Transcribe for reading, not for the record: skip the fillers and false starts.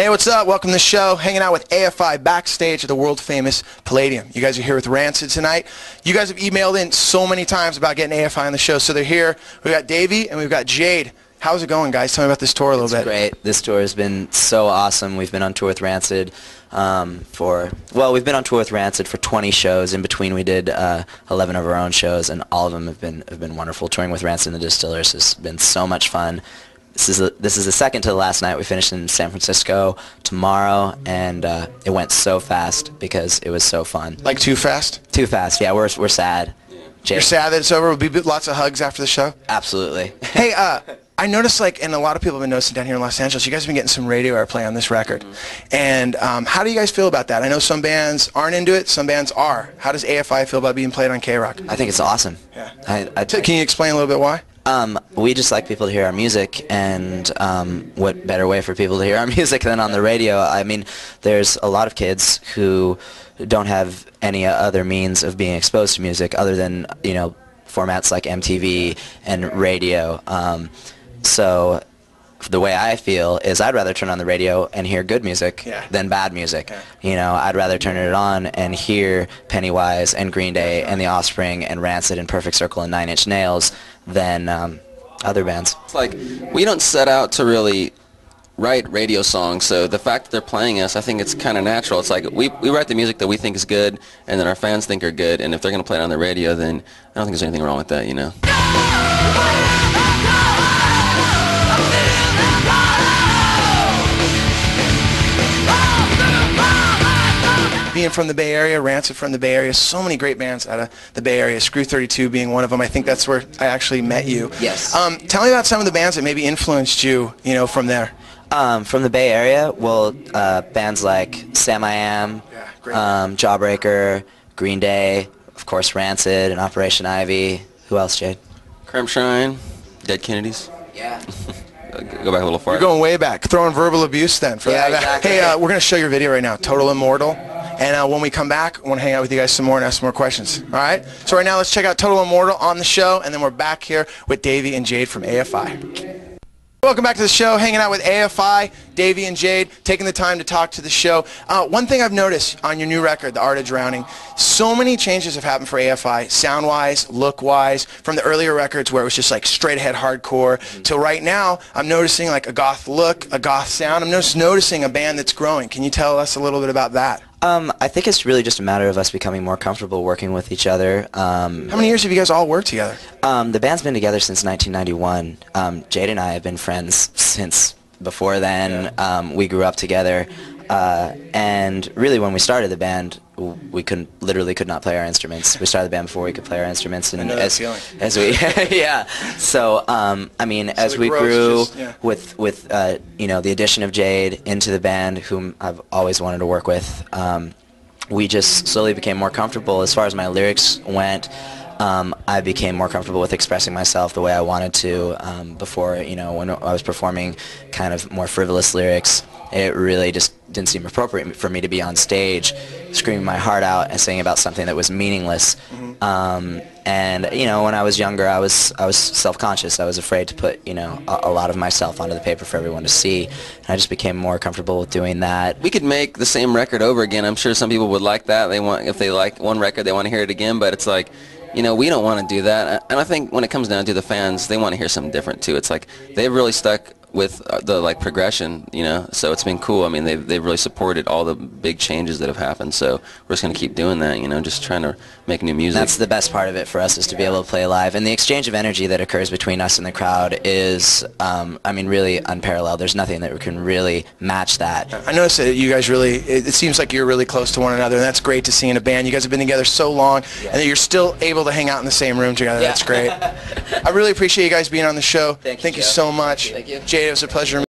Hey, what's up? Welcome to the show. Hanging out with AFI backstage at the world-famous Palladium. You guys are here with Rancid tonight. You guys have emailed in so many times about getting AFI on the show, so they're here. We've got Davey and we've got Jade. How's it going, guys? Tell me about this tour a little bit. It's great. This tour has been so awesome. We've been on tour with Rancid we've been on tour with Rancid for 20 shows. In between, we did 11 of our own shows, and all of them have been wonderful. Touring with Rancid and the Distillers has been so much fun. This is the second to the last night. We finished in San Francisco tomorrow, and it went so fast because it was so fun. Like too fast? Too fast. Yeah, we're sad. Jake. You're sad that it's over? Will be lots of hugs after the show? Absolutely. Hey, I noticed, and a lot of people have been noticing down here in Los Angeles, you guys have been getting some radio airplay on this record. And how do you guys feel about that? I know some bands aren't into it, some bands are. How does AFI feel about being played on K-Rock? I think it's awesome. Yeah. Can you explain a little bit why? We just like people to hear our music, and what better way for people to hear our music than on the radio? I mean, there's a lot of kids who don't have any other means of being exposed to music other than, formats like MTV and radio. So the way I feel is I'd rather turn on the radio and hear good music than bad music. I'd rather turn it on and hear Pennywise and Green Day and The Offspring and Rancid and Perfect Circle and Nine Inch Nails than other bands. It's like we don't set out to really write radio songs, so the fact that they're playing us, I think it's kind of natural. It's like we write the music that we think is good and that our fans think are good, and if they're going to play it on the radio, then I don't think there's anything wrong with that, Being from the Bay Area, Rancid from the Bay Area, so many great bands out of the Bay Area, Screw 32 being one of them. I think that's where I actually met you. Yes. Tell me about some of the bands that maybe influenced you, from there. From the Bay Area, bands like Sam I Am, Jawbreaker, Green Day, of course Rancid and Operation Ivy. Who else, Jade? Cramp Shrine, Dead Kennedys. Yeah. Go back a little farther. You're going way back. Throwing verbal abuse then for that. Exactly. Hey, we're going to show your video right now, Total Immortal. And when we come back, I want to hang out with you guys some more and ask some more questions. All right? So right now, let's check out Total Immortal on the show, and then we're back here with Davey and Jade from AFI. Welcome back to the show, hanging out with AFI, Davey and Jade, taking the time to talk to the show. One thing I've noticed on your new record, The Art of Drowning, so many changes have happened for AFI, sound-wise, look-wise, from the earlier records where it was just like straight-ahead hardcore, to right now, I'm noticing like a goth look, a goth sound. I'm just noticing a band that's growing. Can you tell us a little bit about that? I think it's really just a matter of us becoming more comfortable working with each other. How many years have you guys all worked together? The band's been together since 1991. Jade and I have been friends since before then. We grew up together. And really when we started the band, we literally could not play our instruments. We started the band before we could play our instruments. And I know that feeling. Yeah. So, I mean, as we grew with the addition of Jade into the band, whom I've always wanted to work with, we just slowly became more comfortable. As far as my lyrics went, I became more comfortable with expressing myself the way I wanted to. Before, when I was performing kind of more frivolous lyrics, it really just didn't seem appropriate for me to be on stage screaming my heart out and singing about something that was meaningless. And when I was younger, I was self-conscious. I was afraid to put a lot of myself onto the paper for everyone to see, and I just became more comfortable with doing that. We could make the same record over again. I'm sure some people would like that. If they like one record, they want to hear it again. But it's like, we don't want to do that. And I think when it comes down to the fans, they want to hear something different too. It's like they've really stuck with the progression, so it's been cool. I mean, they've really supported all the big changes that have happened, so we're just going to keep doing that, just trying to make new music. That's the best part of it for us, is to be able to play live, and the exchange of energy that occurs between us and the crowd is, I mean, really unparalleled. There's nothing that can really match that. I noticed that you guys really, it seems like you're really close to one another, and that's great to see in a band. You guys have been together so long, and that you're still able to hang out in the same room together. That's great. I really appreciate you guys being on the show. Thank you so much. Thank you. Jade, it was a pleasure.